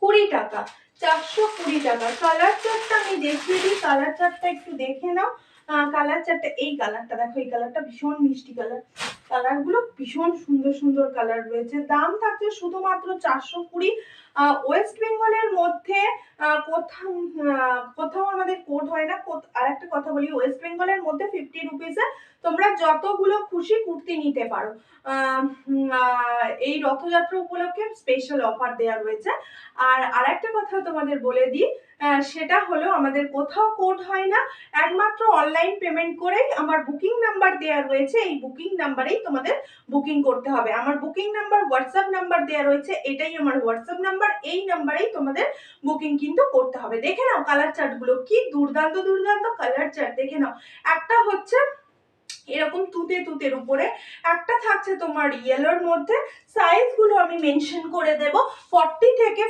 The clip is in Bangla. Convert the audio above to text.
20 টাকা, 420 টাকা। কালার চার্টটা আমি দেখিয়ে দিই, কালার চার্টটা একটু দেখে নাও। কালার চার্টটা, এই কালারটা দেখো, এই কালারটা ভীষণ মিষ্টি কালার, কালারগুলো ভীষণ সুন্দর সুন্দর কালার রয়েছে। দাম থাকছে শুধুমাত্র 420। ওয়েস্ট বেঙ্গলের মধ্যে কোথাও কোথাও আমাদের কোড হয় না। আর একটা কথা বলি, ওয়েস্ট বেঙ্গলের মধ্যে 50 রুপিসে তোমরা যতগুলো খুশি কুর্তি নিতে পারো। এই রথযাত্রা উপলক্ষে স্পেশাল অফার দেওয়া রয়েছে। আর আরেকটা কথা তোমাদের বলে দিই, সেটা হলো আমাদের কোথাও কোড হয় না, একমাত্র অনলাইন পেমেন্ট করেই আমার বুকিং নাম্বার দেওয়া রয়েছে, এই বুকিং নাম্বারেই তোমাদের বুকিং করতে হবে। আমার বুকিং নাম্বার, হোয়াটসঅ্যাপ নাম্বার দেওয়া রয়েছে, এটাই আমার হোয়াটসঅ্যাপ নাম্বার, এই নাম্বারেই তোমাদের বুকিং কিন্তু করতে হবে। দেখে নাও কালার চার্টগুলো, কি দুর্দান্ত দুর্দান্ত কালার চার্ট, দেখে নাও। একটা হচ্ছে এরকম তুতে তুতের উপরে, একটা থাকছে তোমার ইয়েলোর মধ্যে। সাইজ গুলো আমি মেনশন করে দেব, 40 থেকে